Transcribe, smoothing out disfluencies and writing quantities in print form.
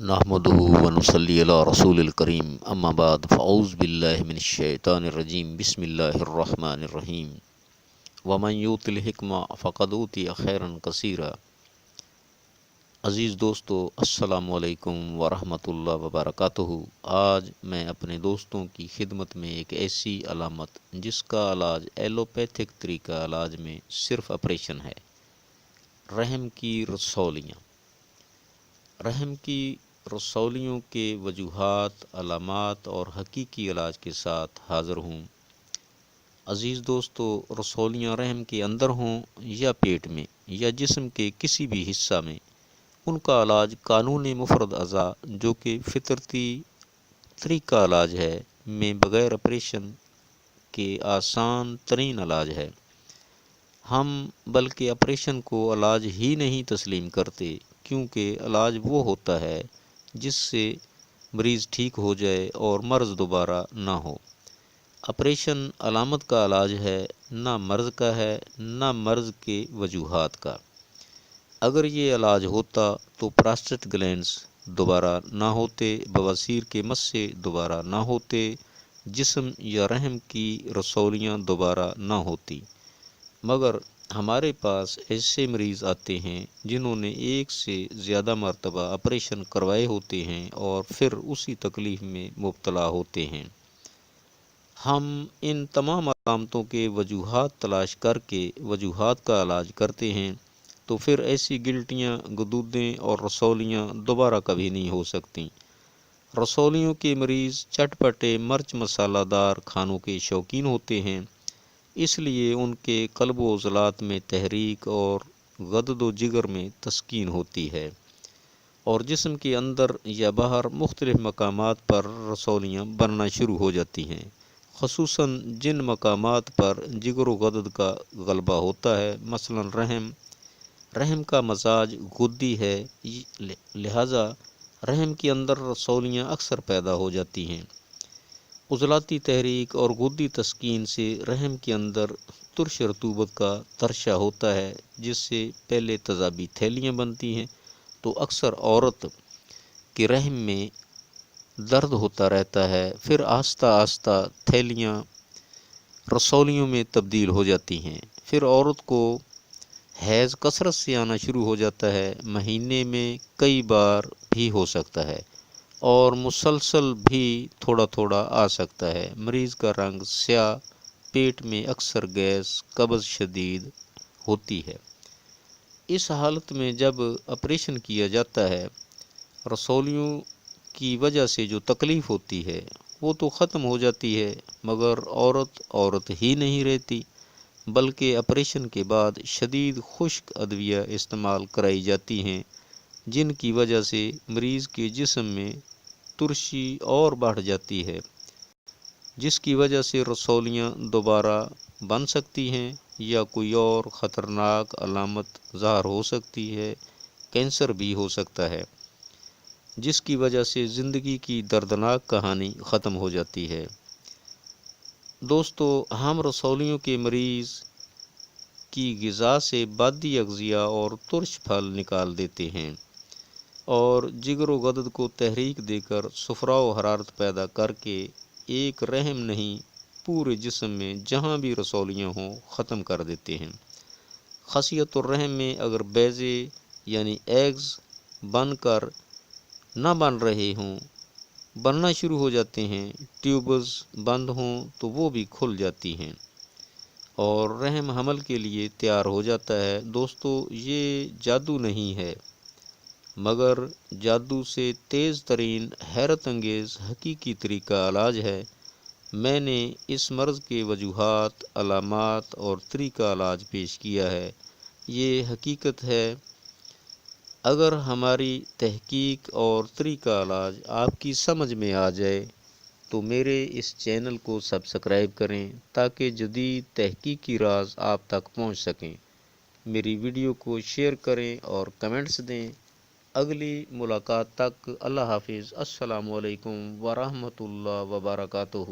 نحمدہ ونصلی علی رسول الکریم اما بعد فاعوذ باللہ من الشیطان الرجیم بسم اللہ الرحمن الرحیم ومن یؤت الحکمہ فقد اوتی خیرا کثیرا۔ عزیز دوستو، السلام علیکم ورحمۃ اللہ وبرکاتہ۔ آج میں اپنے دوستوں کی خدمت میں ایک ایسی علامت جس کا علاج ایلوپیتھک طریقہ علاج میں صرف آپریشن ہے، رحم کی رسولیاں۔ رحم کی رسولیوں کے وجوہات، علامات اور حقیقی علاج کے ساتھ حاضر ہوں۔ عزیز دوستو، رسولیاں رحم کے اندر ہوں یا پیٹ میں یا جسم کے کسی بھی حصہ میں، ان کا علاج قانون مفرد اعضاء جو کہ فطرتی طریقہ علاج ہے میں بغیر آپریشن کے آسان ترین علاج ہے۔ ہم بلکہ آپریشن کو علاج ہی نہیں تسلیم کرتے، کیونکہ علاج وہ ہوتا ہے جس سے مریض ٹھیک ہو جائے اور مرض دوبارہ نہ ہو۔ آپریشن علامت کا علاج ہے، نہ مرض کا ہے، نہ مرض کے وجوہات کا۔ اگر یہ علاج ہوتا تو پراسٹیٹ گلینڈز دوبارہ نہ ہوتے، بواسیر کے مسے دوبارہ نہ ہوتے، جسم یا رحم کی رسولیاں دوبارہ نہ ہوتی۔ مگر ہمارے پاس ایسے مریض آتے ہیں جنہوں نے ایک سے زیادہ مرتبہ آپریشن کروائے ہوتے ہیں اور پھر اسی تکلیف میں مبتلا ہوتے ہیں۔ ہم ان تمام علامتوں کے وجوہات تلاش کر کے وجوہات کا علاج کرتے ہیں، تو پھر ایسی گلٹیاں، گدودیں اور رسولیاں دوبارہ کبھی نہیں ہو سکتیں۔ رسولیوں کے مریض چٹپٹے مرچ مسالہ دار کھانوں کے شوقین ہوتے ہیں، اس لیے ان کے قلب و عضلات میں تحریک اور غدد و جگر میں تسکین ہوتی ہے، اور جسم کے اندر یا باہر مختلف مقامات پر رسولیاں بننا شروع ہو جاتی ہیں، خصوصاً جن مقامات پر جگر و غدد کا غلبہ ہوتا ہے، مثلا رحم کا مزاج غدی ہے، لہذا رحم کے اندر رسولیاں اکثر پیدا ہو جاتی ہیں۔ عضلاتی تحریک اور غدی تسکین سے رحم کے اندر ترش رطوبت کا ترشح ہوتا ہے، جس سے پہلے تیزابی تھیلیاں بنتی ہیں، تو اکثر عورت کے رحم میں درد ہوتا رہتا ہے، پھر آہستہ آہستہ تھیلیاں رسولیوں میں تبدیل ہو جاتی ہیں، پھر عورت کو حیض کثرت سے آنا شروع ہو جاتا ہے، مہینے میں کئی بار بھی ہو سکتا ہے اور مسلسل بھی تھوڑا تھوڑا آ سکتا ہے۔ مریض کا رنگ سیاہ، پیٹ میں اکثر گیس، قبض شدید ہوتی ہے۔ اس حالت میں جب آپریشن کیا جاتا ہے، رسولیوں کی وجہ سے جو تکلیف ہوتی ہے وہ تو ختم ہو جاتی ہے، مگر عورت ہی نہیں رہتی، بلکہ آپریشن کے بعد شدید خشک ادویہ استعمال کرائی جاتی ہیں، جن کی وجہ سے مریض کے جسم میں ترشی اور بڑھ جاتی ہے، جس کی وجہ سے رسولیاں دوبارہ بن سکتی ہیں یا کوئی اور خطرناک علامت ظاہر ہو سکتی ہے، کینسر بھی ہو سکتا ہے، جس کی وجہ سے زندگی کی دردناک کہانی ختم ہو جاتی ہے۔ دوستو، ہم رسولیوں کے مریض کی غذا سے بادی اغذیہ اور ترش پھل نکال دیتے ہیں اور جگر و غدد کو تحریک دے کر صفرا و حرارت پیدا کر کے ایک رحم نہیں پورے جسم میں جہاں بھی رسولیاں ہوں ختم کر دیتے ہیں۔ خصیۃ الرحم میں اگر بیضے یعنی ایگز بن کر نہ بن رہے ہوں، بننا شروع ہو جاتے ہیں، ٹیوبز بند ہوں تو وہ بھی کھل جاتی ہیں اور رحم حمل کے لیے تیار ہو جاتا ہے۔ دوستو، یہ جادو نہیں ہے، مگر جادو سے تیز ترین حیرت انگیز حقیقی طریقہ علاج ہے۔ میں نے اس مرض کے وجوہات، علامات اور طریقہ علاج پیش کیا ہے، یہ حقیقت ہے۔ اگر ہماری تحقیق اور طریقہ علاج آپ کی سمجھ میں آ جائے تو میرے اس چینل کو سبسکرائب کریں تاکہ جدید تحقیقی راز آپ تک پہنچ سکیں۔ میری ویڈیو کو شیئر کریں اور کمنٹس دیں۔ اگلی ملاقات تک اللہ حافظ۔ السلام علیکم ورحمۃ اللہ وبرکاتہ۔